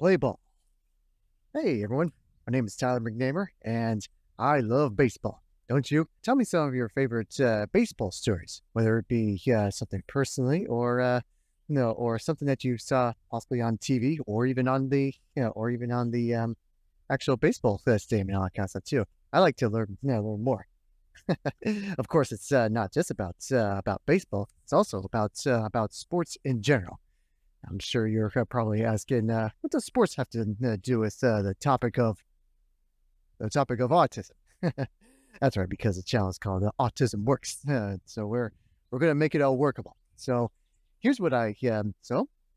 Play ball. Hey everyone, my name is Tyler McNamer, and I love baseball. Don't you? Tell me some of your favorite baseball stories, whether it be something personally or or something that you saw possibly on TV, or even on the actual baseball stadium and all that kind of stuff too. I like to learn more. Of course, it's not just about baseball. It's also about sports in general. I'm sure you're probably asking, what does sports have to do with the topic of autism? That's right, because the channel is called Autismworks. So we're gonna make it all workable. Here's what I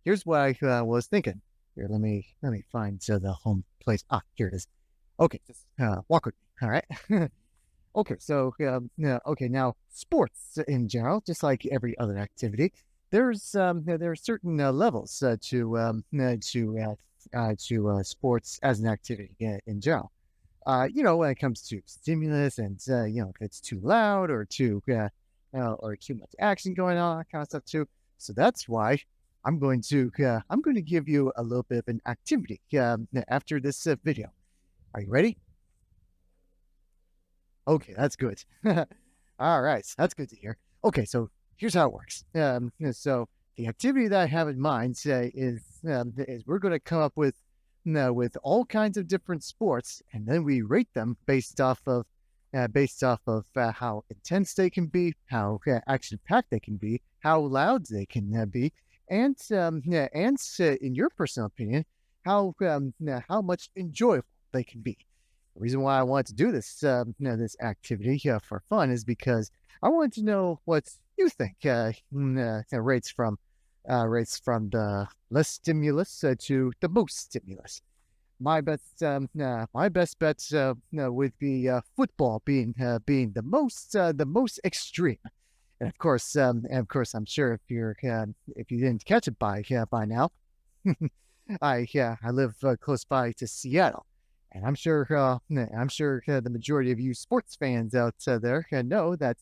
here's what I was thinking. Here, let me find the home place. Here it is. Okay, just walk with me. All right. Okay, okay, now sports in general, just like every other activity, there are certain levels to sports as an activity in general. When it comes to stimulus and if it's too loud or too much action going on, that kind of stuff too. So that's why I'm going to give you a little bit of an activity after this video. Are you ready? Okay, that's good. All right, that's good to hear. Okay, so here's how it works. So the activity that I have in mind is we're going to come up with all kinds of different sports, and then we rate them based off of how intense they can be, how action packed they can be, how loud they can be, and in your personal opinion, how much enjoyable they can be. The reason why I wanted to do this activity for fun is because I wanted to know what you think. Rates from the less stimulus to the most stimulus. My best bet would be football being the most extreme. And of course, I'm sure if you didn't catch it by now, I live close by to Seattle, and I'm sure the majority of you sports fans out there know that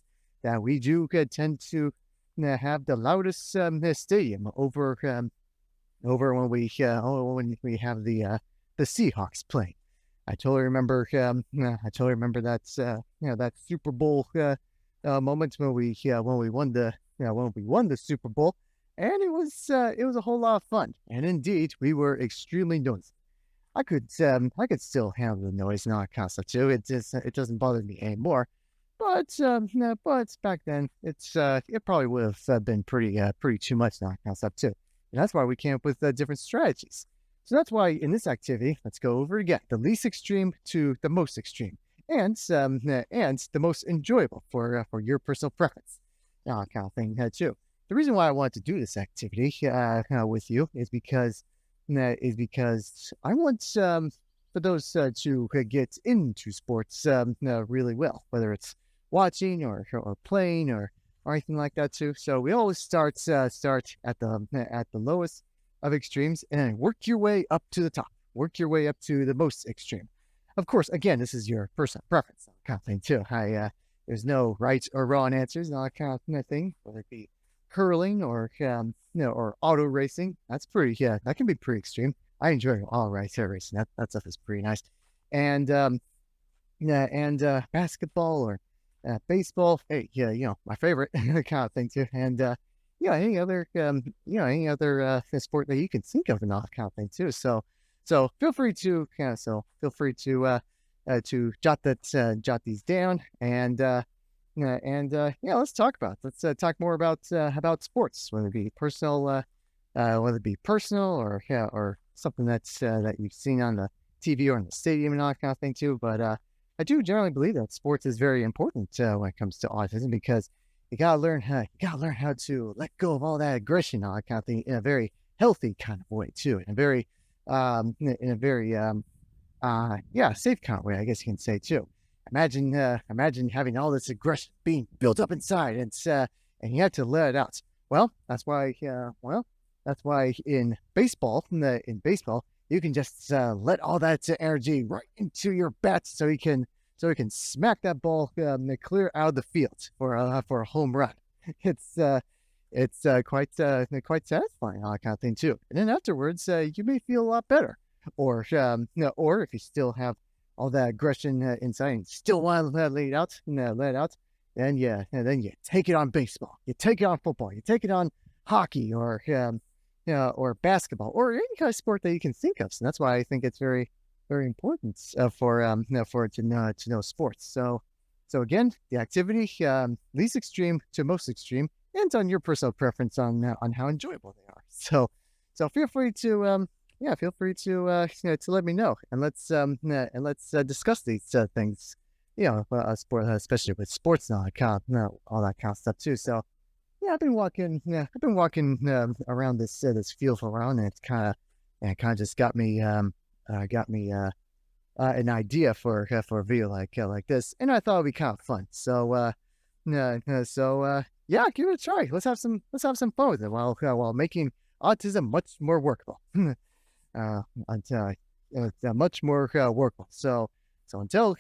we do tend to have the loudest stadium over when we have the Seahawks playing. I totally remember that Super Bowl moment when we won the Super Bowl, and it was a whole lot of fun. And indeed, we were extremely noisy. I could still handle the noise and all that kind of stuff too. It doesn't bother me anymore. But back then it probably would have been pretty too much and all that kind of stuff too. And that's why we came up with different strategies. So that's why in this activity, let's go over again the least extreme to the most extreme, and the most enjoyable for your personal preference, kind of thing too. The reason why I wanted to do this activity with you is because I want for those to get into sports really well, whether it's watching or playing or anything like that too. So we always start at the lowest of extremes and then work your way up to the top. Work your way up to the most extreme. Of course, again, this is your personal preference kind of thing too. There's no right or wrong answers and all that kind of thing, whether it be curling or auto racing. That can be pretty extreme. I enjoy auto racing. That stuff is pretty nice. And basketball or baseball. Hey, yeah, my favorite kind of thing too. And any other sport that you can think of and all that kind of thing too. So feel free to jot these down and let's talk about. Let's talk more about sports, whether it be personal or something that you've seen on the TV or in the stadium and all that kind of thing too. But I do generally believe that sports is very important when it comes to autism because you gotta learn how to let go of all that aggression and all that kind of thing in a very healthy kind of way too, in a very safe kind of way, I guess you can say too. Imagine having all this aggression being built up inside, and you have to let it out. Well, that's why in baseball, you can just let all that energy right into your bat, so you can smack that ball clear out of the field for a home run. It's quite satisfying, all that kind of thing too. And then afterwards, you may feel a lot better. or if you still have all that aggression inside and still want to let it out, then you take it on baseball, you take it on football, you take it on hockey, or basketball, or any kind of sport that you can think of. So that's why I think it's very important for it to know sports. So again, the activity least extreme to most extreme, and on your personal preference on how enjoyable they are. So feel free to feel free to let me know, and let's discuss these things. Sport, especially with sports and all that kind of stuff too. So yeah, I've been walking around this field for a while, and it kind of just got me an idea for a video like this, and I thought it'd be kind of fun. Yeah, give it a try. Let's have some fun with it while making autism much more workable. Much more workable. Until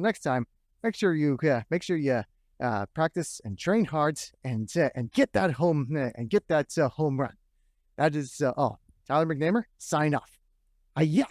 next time, make sure you practice and train hard and get that home run. That is all. Tyler McNamer, sign off. Yeah.